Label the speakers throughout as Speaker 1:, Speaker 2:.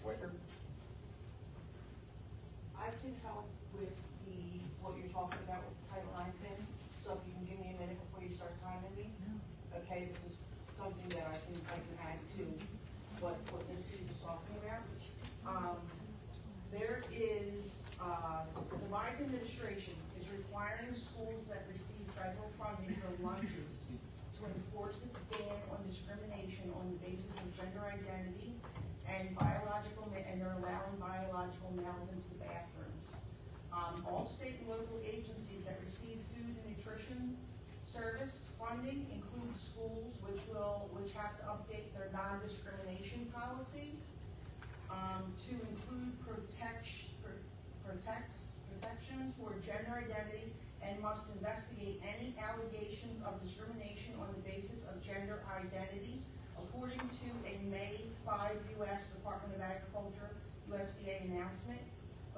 Speaker 1: Wicker?
Speaker 2: I can help with what you're talking about with the Title IX thing, so if you can give me a minute before you start timing me. Okay, this is something that I can add to what Ms. Keys is talking about. There is, the Biden administration is requiring schools that receive federal funding for lunches to enforce its ban on discrimination on the basis of gender identity and and they're allowing biological males into the bathrooms. All state and local agencies that receive food and nutrition service funding include schools which have to update their non-discrimination policy to include protections for gender identity and must investigate any allegations of discrimination on the basis of gender identity, according to a May 5 U.S. Department of Agriculture, USDA announcement.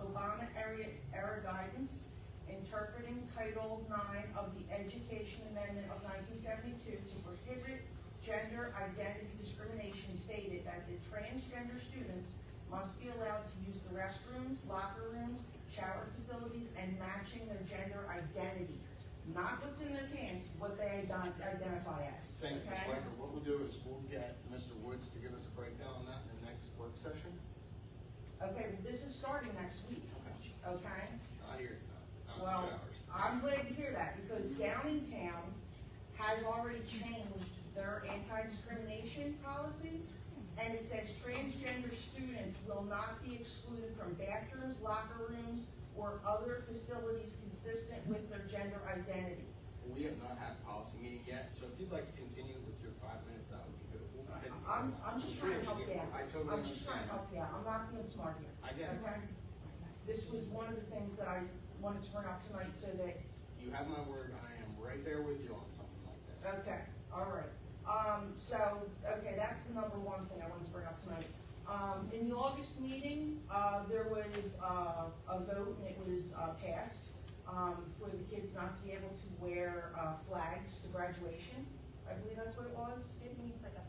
Speaker 2: Obama era guidance interpreting Title IX of the Education Amendment of 1972 to prohibit gender identity discrimination stated that the transgender students must be allowed to use the restrooms, locker rooms, shower facilities, and matching their gender identity. Not what's in their pants, what they identify as.
Speaker 1: Thank you, Ms.
Speaker 2: Okay?
Speaker 1: Wicker. What we'll do is we'll get Mr. Woods to give us a breakdown on that in the next work session.
Speaker 2: Okay, well, this is starting next week, okay?
Speaker 1: Not here, it's not. Not in
Speaker 2: Well,
Speaker 1: the showers.
Speaker 2: I'm glad to hear that, because Downingtown has already changed their anti-discrimination policy, and it says transgender students will not be excluded from bathrooms, locker rooms, or other facilities consistent with their gender identity.
Speaker 1: We have not had a policy meeting yet, so if you'd like to continue with your 5 minutes, that would be good. We'll continue.
Speaker 2: I'm just trying to help you out.
Speaker 1: I totally
Speaker 2: I'm just trying to help you out. I'm not being smart here.
Speaker 1: I get it.
Speaker 2: Okay? This was one of the things that I wanted to bring up tonight so that,
Speaker 1: You have my word, I am right there with you on something like that.
Speaker 2: okay, all right. Okay, that's the number one thing I wanted to bring up tonight. In the August meeting, there was a vote and it was passed for the kids not to be able to wear flags to graduation. I believe that's what it was.
Speaker 3: It means like a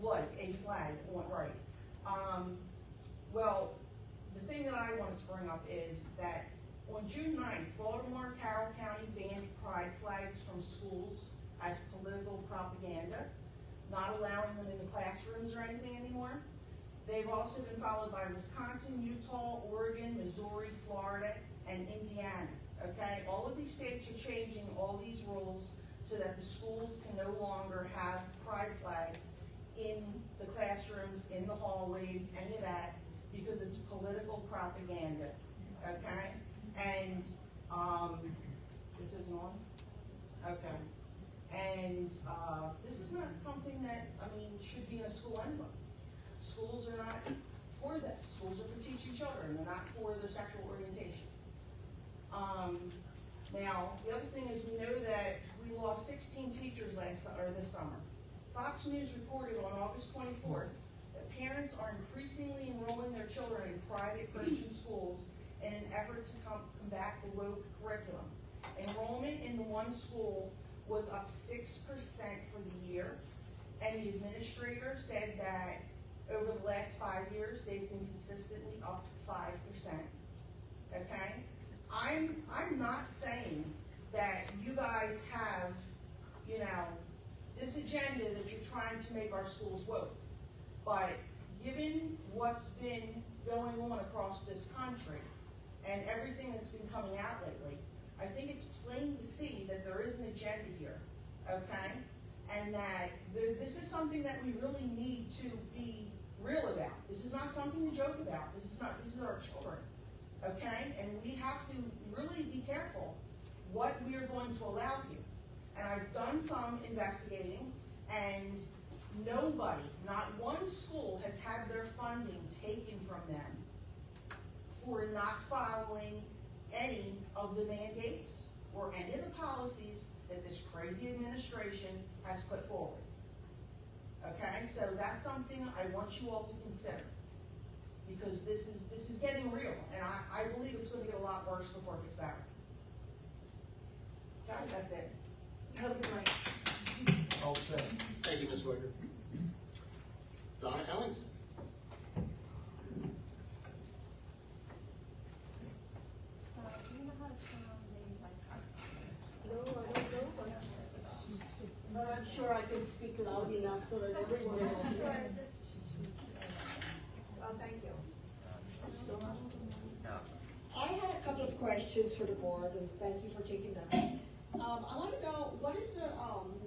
Speaker 3: flag.
Speaker 2: Like a flag, right. Well, the thing that I wanted to bring up is that on June 9th, Baltimore and Carroll County banned pride flags from schools as political propaganda, not allowing them in the classrooms or anything anymore. They've also been followed by Wisconsin, Utah, Oregon, Missouri, Florida, and Indiana, okay? All of these states are changing all these rules so that the schools can no longer have pride flags in the classrooms, in the hallways, any of that, because it's political propaganda, okay? And, this isn't on? Okay. And, this is not something that, should be in a school anyway. Schools are not for this. Schools are for teaching children, they're not for their sexual orientation. Now, the other thing is we know that we lost 16 teachers this summer. Fox News reported on August 24th that parents are increasingly enrolling their children in private Christian schools in an effort to combat the woke curriculum. Enrollment in the one school was up 6% for the year, and the administrator said that over the last 5 years, they've been consistently up 5%, okay? I'm not saying that you guys have, this agenda that you're trying to make our schools woke, but given what's been going on across this country and everything that's been coming out lately, I think it's plain to see that there is an agenda here, okay? And that this is something that we really need to be real about. This is not something to joke about. This is our children, okay? And we have to really be careful what we are going to allow here. And I've done some investigating, and nobody, not one school has had their funding taken from them for not following any of the mandates or any of the policies that this crazy administration has put forward. Okay, so that's something I want you all to consider, because this is getting real, and I believe it's going to get a lot worse before it gets better. Okay, that's it. Have a good night.
Speaker 4: All set.
Speaker 1: Thank you, Ms. Wicker. Donna Ellingson.
Speaker 3: could speak loud enough so that everyone will hear. Thank you. I had a couple of questions for the board, and thank you for taking them. I want to know, what is the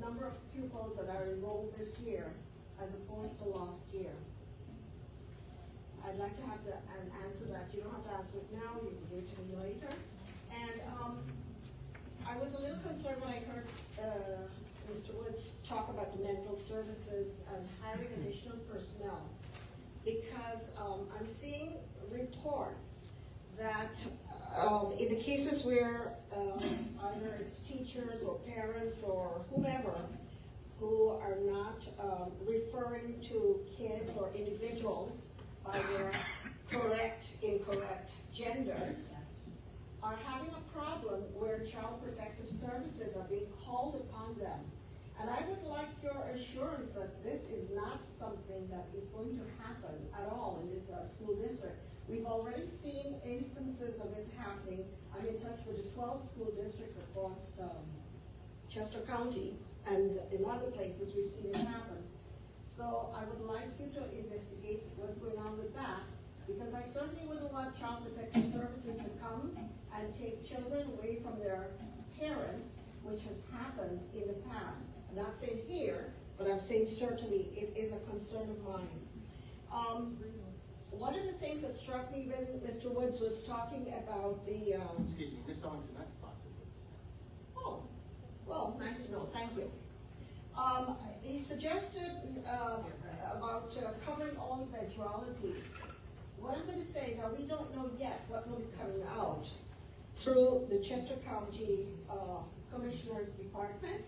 Speaker 3: number of pupils that are enrolled this year as opposed to last year? I'd like to have an answer that. You don't have to answer it now, you can give it to me later. And I was a little concerned when I heard Mr. Woods talk about the mental services and hiring additional personnel, because I'm seeing reports that in the cases where either it's teachers or parents or whomever who are not referring to kids or individuals by their correct, incorrect genders, are having a problem where Child Protective Services are being called upon them. And I would like your assurance that this is not something that is going to happen at all in this school district. We've already seen instances of it happening. I'm in touch with the 12 school districts across Chester County, and in other places we've seen it happen. So I would like you to investigate what's going on with that, because I certainly wouldn't want Child Protective Services to come and take children away from their parents, which has happened in the past. I'm not saying here, but I'm saying certainly it is a concern of mine. One of the things that struck me when Mr. Woods was talking about the...
Speaker 1: Excuse me, Ms. Ellingson, that's Dr. Woods.
Speaker 3: Oh, well, nice to know, thank you. He suggested about covering all eventualities. What I'm going to say is that we don't know yet what will be coming out through the Chester County Commissioner's Department,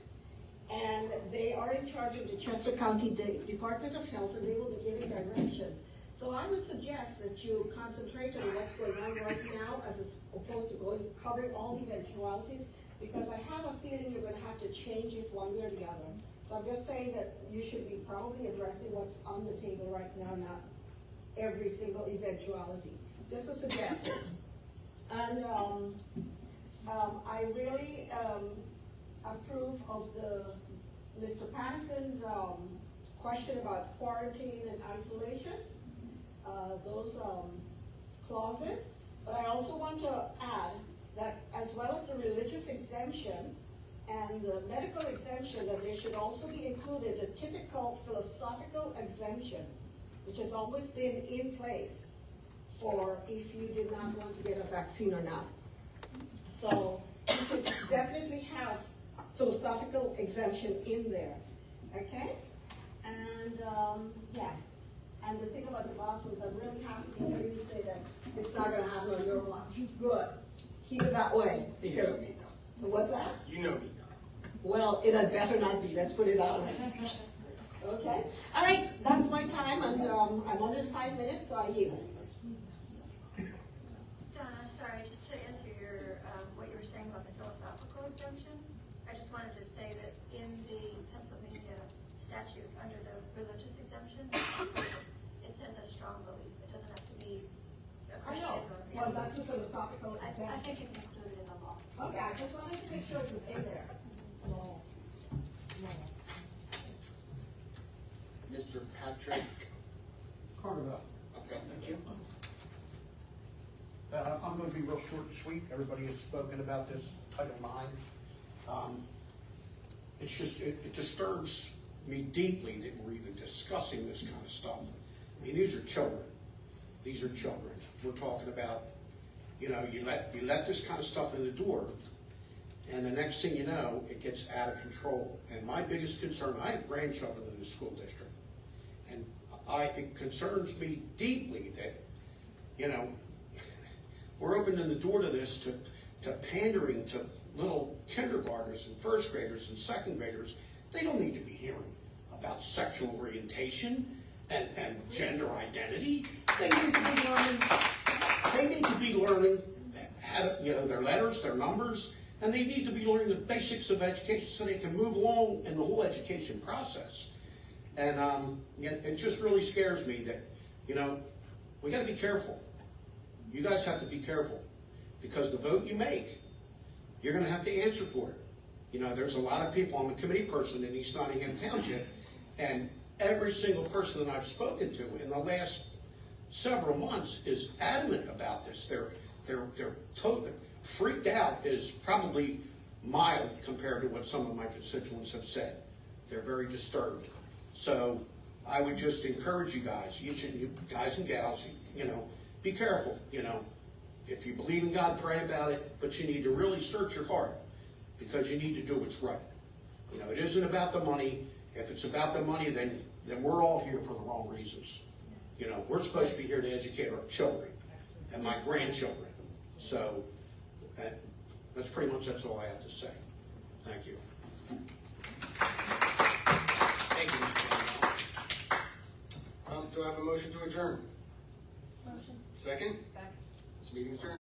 Speaker 3: and they are in charge of the Chester County Department of Health, and they will be giving directions. So I would suggest that you concentrate on what's going on right now as opposed to covering all eventualities, because I have a feeling you're going to have to change it one way or the other. So I'm just saying that you should be probably addressing what's on the table right now, not every single eventuality. Just a suggestion. And I really approve of Mr. Patterson's question about quarantine and isolation, those clauses. But I also want to add that as well as the religious exemption and the medical exemption, that there should also be included a typical philosophical exemption, which has always been in place for if you did not want to get a vaccine or not. So you should definitely have philosophical exemption in there, okay? And yeah, and the thing about the bathrooms, I'm really happy to hear you say that it's not gonna happen on your watch. Good, keep it that way,
Speaker 1: You
Speaker 3: because,
Speaker 1: know me, Don.
Speaker 3: what's that?
Speaker 1: You know me, Don.
Speaker 3: Well, it had better not be, let's put it that way. Okay, all right, that's my time, and I'm under 5 minutes, so I yield.
Speaker 5: Donna, sorry, just to answer your, what you were saying about the philosophical exemption, I just wanted to say that in the Pennsylvania statute, under the religious exemption, it says a strong belief. It doesn't have to be a
Speaker 3: I
Speaker 5: Christian
Speaker 3: know,
Speaker 5: or...
Speaker 3: well, that's a philosophical
Speaker 5: I
Speaker 3: exemption.
Speaker 5: think it's included in the law.
Speaker 3: Okay, I just wanted to make sure it was in there. No.
Speaker 1: Mr. Patrick.
Speaker 4: Carnival.
Speaker 1: Okay, thank you.
Speaker 6: I'm going to be real short and sweet. Everybody has spoken about this Title IX. It's just, it disturbs me deeply that we're even discussing this kind of stuff. I mean, these are children. These are children. We're talking about, you know, you let this kind of stuff in the door, and the next thing you know, it gets out of control. And my biggest concern, I have grandchildren in the school district, and it concerns me deeply that, you know, we're opening the door to this, to pandering to little kindergartners and first graders and second graders. They don't need to be hearing about sexual orientation and gender identity. They need to be learning how to, you know, their letters, their numbers, and they need to be learning the basics of education so they can move along in the whole education process. And it just really scares me that, you know, we got to be careful. You guys have to be careful, because the vote you make, you're going to have to answer for it. You know, there's a lot of people, I'm a committee person in East Nottingham Township, and every single person that I've spoken to in the last several months is adamant about this. They're totally freaked out is probably mild compared to what some of my constituents have said. They're very disturbed. So I would just encourage you guys, each of you guys and gals, you know, be careful, you know. If you believe in God, pray about it, but you need to really search your heart because you need to do what's right. You know, it isn't about the money. If it's about the money, then we're all here for the wrong reasons. You know, we're supposed to be here to educate our children and my grandchildren. So that's pretty much all I have to say. Thank you. Thank you, Mr. Chairman.
Speaker 1: Do I have a motion to adjourn?
Speaker 5: Motion.
Speaker 1: Second? Second. This meeting is adjourned.